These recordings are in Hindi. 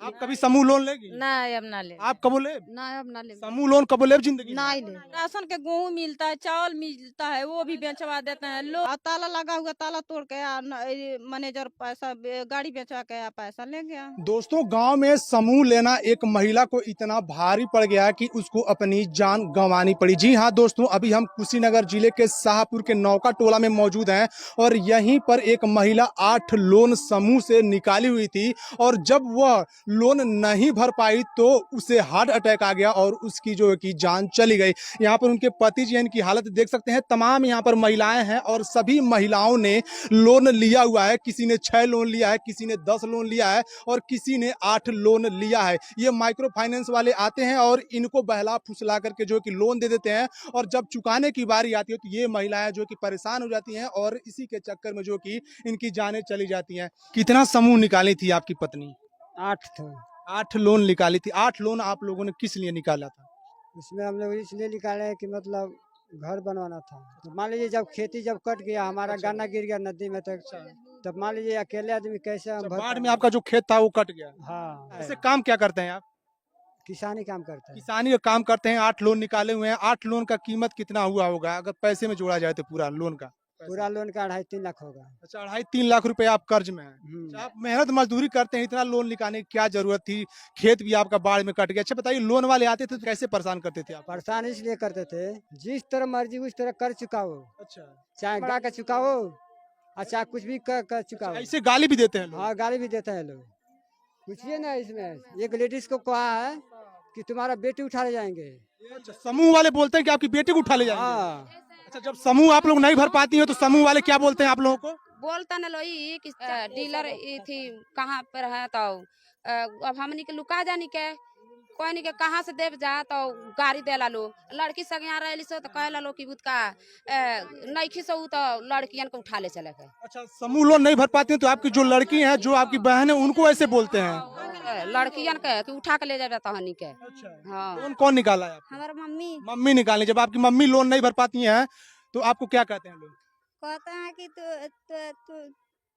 आप कभी समूह लोन लेगी? ना अब ना ले, आप कबो ले? ना अब ना ले, समूह लोन कबो ले जिंदगी में? ना ही ले। राशन के गेहूँ मिलता है, चावल मिलता है, वो भी बेचवा देते हैं लोग। ताला लगा हुआ, ताला तोड़ के मैनेजर पैसा गाड़ी बेचवा के पैसा ले गया। दोस्तों, गांव में समूह लेना एक महिला को इतना भारी पड़ गया कि उसको अपनी जान गंवानी पड़ी। जी हाँ दोस्तों, अभी हम कुशीनगर जिले के शाहपुर के नौका टोला में मौजूद हैं और यहीं पर एक महिला 8 लोन समूह से निकाली हुई थी और जब वह लोन नहीं भर पाई तो उसे हार्ट अटैक आ गया और उसकी जो है कि जान चली गई। यहाँ पर उनके पति जी हैं, इनकी हालत देख सकते हैं। तमाम यहाँ पर महिलाएं हैं और सभी महिलाओं ने लोन लिया हुआ है। किसी ने 6 लोन लिया है, किसी ने 10 लोन लिया है और किसी ने 8 लोन लिया है। ये माइक्रो फाइनेंस वाले आते हैं और इनको बहला फुसला करके जो कि लोन दे देते हैं और जब चुकाने की बारी आती है तो ये महिलाएं जो कि परेशान हो जाती हैं और इसी के चक्कर में जो कि इनकी जानें चली जाती हैं। कितना समूह निकाली थी आपकी पत्नी? 8 थे। 8 लोन निकाली थी। 8 लोन आप लोगों ने किस लिए निकाला था? उसमें हम लोग इसलिए निकाले हैं कि मतलब घर बनवाना था। तो मान लीजिए जब खेती जब कट गया, हमारा अच्छा। गन्ना गिर गया नदी में, तब मान लीजिए अकेले आदमी कैसे हम भर बाढ़ में आपका जो खेत था वो कट गया। हाँ, ऐसे काम क्या करते हैं आप? किसानी काम करते हैं। किसानी का काम करते हैं। 8 लोन निकाले हुए हैं। 8 लोन का कीमत कितना हुआ होगा अगर पैसे में जोड़ा जाए तो पूरा लोन का? पूरा लोन का 2.5-3 लाख होगा। अच्छा, 2.5-3 लाख रुपए आप कर्ज में हैं। अच्छा, आप मेहनत मजदूरी करते हैं, इतना लोन निकालने की क्या जरूरत थी? खेत भी आपका बाढ़ में कट गया। अच्छा बताइए, लोन वाले आते थे तो कैसे परेशान करते थे आप? परेशान इसलिए करते थे, जिस तरह मर्जी उस तरह कर चुकाओ, अच्छा, चाहे गा के चुकाओ और चाहे कुछ भी कर चुकाओ। ऐसे गाली भी देते हैं लोग? हाँ, गाली भी देते हैं लोग। पूछिए ना, इसमें एक लेडीज को कहा है कि तुम्हारा बेटी उठा ले जाएंगे। अच्छा, समूह वाले बोलते हैं कि आपकी बेटी को उठा ले जाएंगे। हाँ, अच्छा, जब समूह आप लोग नहीं भर पाती हैं तो समूह वाले क्या बोलते हैं आप लोगों को? बोलता न लोई कि डीलर थी कहाँ पर है तो अब हमनी के लुका जानी के कोई नहीं के कहाँ से देव जा तो गाड़ी दे ला लो। लड़की सब यहाँ रही सो तो कह ला लो कि बुतका नहीं खिसो तो लड़कियन को उठा ले चले गए। अच्छा, समूह लोन नहीं भर पाती हैं तो आपकी जो लड़की हैं, जो आपकी बहन है, उनको ऐसे बोलते हैं? लड़कियन के कि उठा के ले जा रहा हनी के। अच्छा, हाँ, लोन कौन निकाला है आपको? हमारा मम्मी मम्मी निकाली। जब आपकी मम्मी लोन नहीं भर पाती हैं तो आपको क्या कहते हैं लोग? कहते हैं कि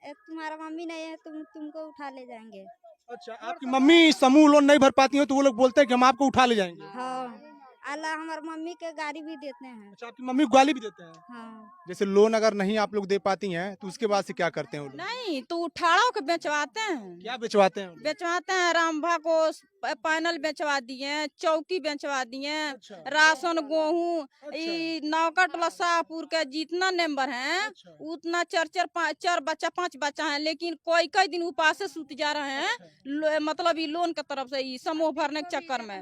तुम्हारा मम्मी नहीं है, तुमको उठा ले जाएंगे। अच्छा, आपकी मम्मी समूह लोन नहीं भर पाती हैं तो वो लोग बोलते हैं कि हम आपको उठा ले जाएंगे। हाँ, अल्लाह हमारे मम्मी के गाड़ी भी देते हैं। अच्छा, आपकी मम्मी को गाली भी देते हैं? हाँ, जैसे लोन अगर नहीं आप लोग दे पाती हैं तो उसके बाद से क्या करते हैं वो लोग? नहीं तो उठाड़ों के बेचवाते हैं। क्या बेचवाते हैं वो लोग? बेचवाते हैं, रामभा को पैनल बेचवा दिए, चौकी बेचवा दिए, अच्छा, राशन गेहूँ। अच्छा, नौका टोला शाहपुर के जितना मेंबर हैं अच्छा, उतना 4 बच्चा 5 बच्चा हैं, लेकिन कोई कई दिन उपास से सूत जा रहे हैं। मतलब ये लोन के तरफ से, ये समूह भरने के चक्कर में।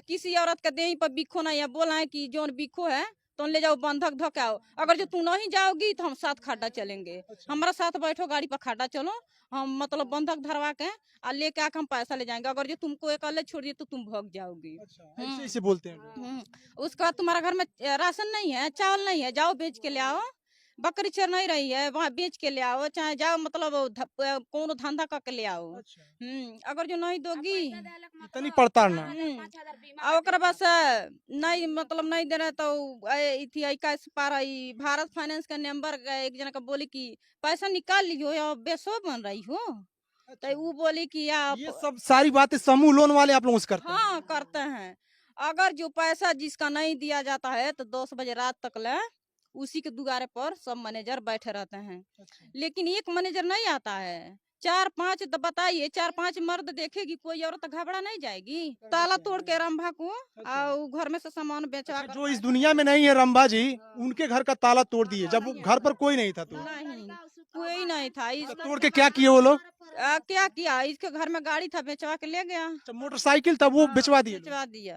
किसी औरत के देही पर बिखो नहीं है, बोला है कि जोन बिखो है तो ले जाओ बंधक धो के आओ। अगर जो तू नहीं जाओगी तो हम साथ खड्डा चलेंगे। हमारा साथ बैठो, गाड़ी पर खड्डा चलो, हम मतलब बंधक धरवा के और लेके आके हम पैसा ले जाएंगे। अगर जो तुमको अकेले छोड़ दिए तो तुम भाग जाओगी। अच्छा, ऐसे बोलते हैं लोग। उसके बाद तुम्हारा घर में राशन नहीं है, चावल नहीं है, जाओ बेच के ले आओ। बकरी चर नहीं रही है, वहाँ बेच के ले आओ, चाहे जाओ मतलब कोनो धंधा करके ले आओ। अगर जो नहीं दोगी इतनी प्रताड़ना। और ओकरा बस नहीं मतलब नहीं दे रहे तो भारत फाइनेंस का नंबर एक जना का बोली कि पैसा निकाल लियो या बेसो बन रही हो। तो वो बोली कि आप ये सब सारी बातें समूह लोन वाले आप लोगों से करते हैं? हाँ करते हैं। अगर जो पैसा जिसका नहीं दिया जाता है तो 10 बजे रात तक ले उसी के दुआरे पर सब मैनेजर बैठे रहते हैं। अच्छा, लेकिन एक मैनेजर नहीं आता है। 4-5 तो बताइए, 4-5 मर्द देखेगी, कोई औरत घबरा नहीं जाएगी? ताला तोड़ के रंभा को और घर में से सामान बेचवा अच्छा, जो इस दुनिया में नहीं है रंभा जी, उनके घर का ताला तोड़ दिए जब वो घर पर कोई नहीं था तो? नहीं, कोई नहीं था। तोड़ के क्या किए वो लोग? क्या किया, इसके घर में गाड़ी था, बेचवा के ले गया। अच्छा, मोटरसाइकिल था वो बेचवा दिए लोग? बेचवा दिया।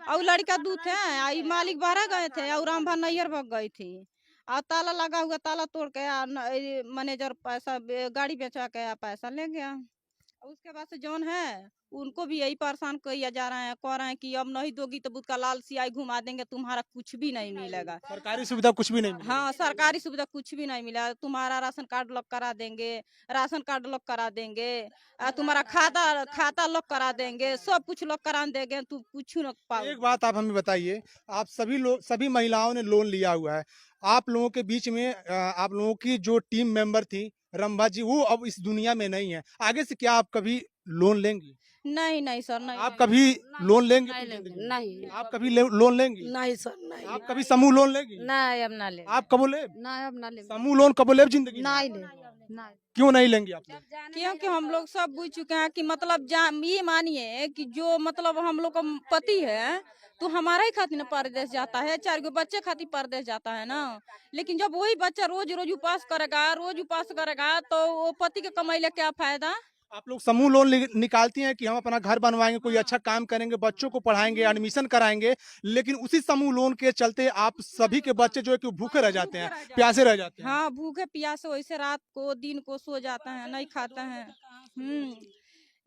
और लड़का दूध है, आई मालिक बाहर गए थे और रामभा नैयर भग गई थी। और ताला लगा हुआ, ताला तोड़ के मैनेजर पैसा गाड़ी बेचवा के पैसा ले गया। उसके बाद से जौन है उनको भी यही परेशान किया जा रहे हैं, कह रहे हैं कि अब नहीं दोगी तो बुत का लाल सियाई घुमा देंगे, तुम्हारा कुछ भी नहीं मिलेगा। सरकारी सुविधा कुछ भी नहीं मिली? हाँ, सरकारी सुविधा कुछ भी नहीं मिला। तुम्हारा राशन कार्ड लॉक करा देंगे, राशन कार्ड लॉक करा देंगे, तुम्हारा खाता लॉक करा देंगे, सब कुछ लॉक करा देंगे, तू कुछ न पाओ। एक बात आप हमें बताइए, आप सभी महिलाओं ने लोन लिया हुआ है, आप लोगों के बीच में आप लोगों की जो टीम मेंबर थी रंभा जी वो अब इस दुनिया में नहीं है, आगे से क्या आप कभी लोन लेंगी? नहीं नहीं सर, नहीं आप नहीं। कभी लोन लेंगे नहीं अपनी लेंगे, जिंदगी में? नहीं आप कभी लोन लेंगी? नहीं सर नहीं आप कभी समूह लोन लेंगी? नहीं अब ना ले आप कब ले? नहीं अब ना ले समूह लोन कब ले जिंदगी में? नहीं ले नहीं क्यों नहीं लेंगे आप लोग? क्योंकि हम लोग सब बुझ चुके हैं कि मतलब ये मानिए कि जो मतलब हम लोग का पति है तो हमारा ही खातिर परदेश जाता है, 4 गो बच्चे खातिर परदेश जाता है ना। लेकिन जब वही बच्चा रोज रोज उपास करेगा तो वो पति के कमाई क्या फायदा। आप लोग समूह लोन निकालती हैं कि हम अपना घर बनवाएंगे, कोई अच्छा काम करेंगे, बच्चों को पढ़ाएंगे, एडमिशन कराएंगे, लेकिन उसी समूह लोन के चलते आप सभी के बच्चे जो है कि भूखे रह जाते हैं, प्यासे रह जाते हैं। हाँ, भूखे प्यासे वैसे रात को दिन को सो जाता है, नहीं खाता है।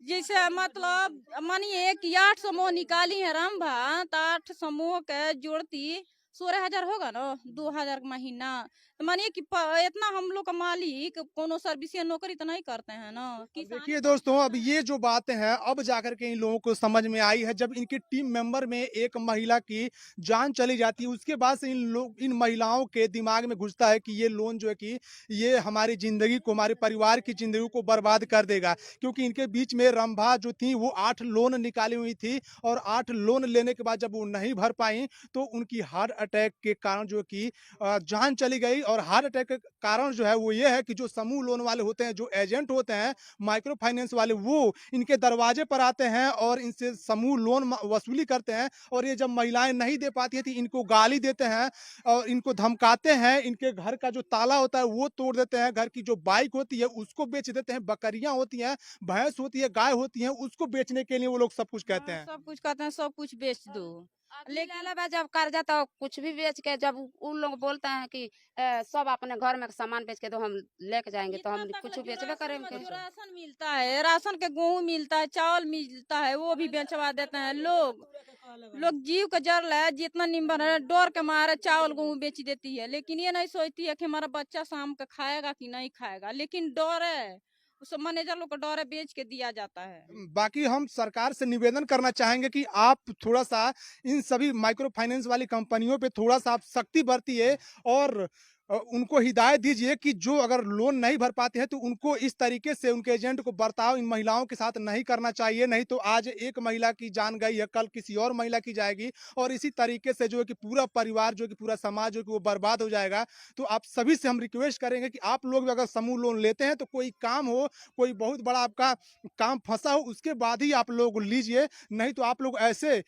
जैसे मतलब मानिए कि 8 समूह निकाली है रंभा, तो 8 समूह के जोड़ती 16,000 होगा ना, 2,000 का महीना। तो मानिए कि इतना हम लोग का मालिक कोनो सर्विस या नौकरी तो नहीं करते हैं ना। देखिए दोस्तों, अब ये जो बातें हैं अब जाकर के इन लोगों को समझ में आई है, जब इनकी टीम मेंबर में एक महिला की जान चली जाती है, उसके बाद से इन महिलाओं के दिमाग में घुसता है कि ये लोन जो है कि ये हमारी जिंदगी को, हमारे परिवार की जिंदगी को बर्बाद कर देगा। क्योंकि इनके बीच में रंभा जो थी वो 8 लोन निकाली हुई थी, और 8 लोन लेने के बाद जब वो नहीं भर पाई तो उनकी हार्ट अटैक के कारण जो कि जान चली गई। और हार्ट अटैक का कारण जो है वो ये है कि जो समूह लोन वाले होते हैं, जो एजेंट होते हैं, माइक्रो फाइनेंस वाले, वो इनके दरवाजे पर आते हैं और इनसे समूह लोन वसूली करते हैं। और ये जब महिलाएं नहीं दे पाती है तो इनको गाली देते हैं और इनको धमकाते हैं, इनके घर का जो ताला होता है वो तोड़ देते हैं, घर की जो बाइक होती है उसको बेच देते हैं, बकरियां होती हैं, भैंस होती है, गाय होती है, उसको बेचने के लिए वो लोग सब कुछ कहते हैं। सब कुछ कहते हैं, सब कुछ बेच दो। लेकिन जब कर्जा तो कुछ भी बेच के, जब उन लोग बोलते हैं कि सब अपने घर में सामान बेच के तो हम लेके जाएंगे, तो हम कुछ बेचबे करेंगे। जो राशन मिलता है, राशन के गेहूं मिलता है, चावल मिलता है, वो भी बेचवा देते हैं लोग जीव का जर है, जितना निम्बन है, डर के मारे चावल गेहूं बेच देती है। लेकिन ये नहीं सोचती है कि हमारा बच्चा शाम का खाएगा कि नहीं खाएगा, लेकिन डर है, उस मैनेजर लोग का डर है, बेच के दिया जाता है। बाकी हम सरकार से निवेदन करना चाहेंगे कि आप थोड़ा सा इन सभी माइक्रो फाइनेंस वाली कंपनियों पे थोड़ा सा आप सख्ती बरतिए और उनको हिदायत दीजिए कि जो अगर लोन नहीं भर पाते हैं तो उनको इस तरीके से उनके एजेंट को बर्ताव इन महिलाओं के साथ नहीं करना चाहिए। नहीं तो आज एक महिला की जान गई है, कल किसी और महिला की जाएगी, और इसी तरीके से जो है कि पूरा परिवार, जो कि पूरा समाज जो कि वो बर्बाद हो जाएगा। तो आप सभी से हम रिक्वेस्ट करेंगे कि आप लोग भी अगर समूह लोन लेते हैं तो कोई काम हो, कोई बहुत बड़ा आपका काम फंसा हो, उसके बाद ही आप लोग लीजिए। नहीं तो आप लोग ऐसे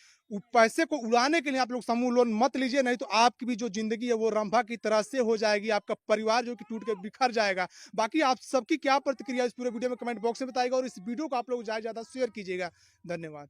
पैसे को उड़ाने के लिए आप लोग समूह लोन मत लीजिए, नहीं तो आपकी भी जो जिंदगी है वो रंभा की तरह से हो जाएगी, आपका परिवार जो कि टूट के बिखर जाएगा। बाकी आप सबकी क्या प्रतिक्रिया इस पूरे वीडियो में कमेंट बॉक्स में बताइएगा, और इस वीडियो को आप लोग ज़्यादा से ज़्यादा शेयर कीजिएगा। धन्यवाद।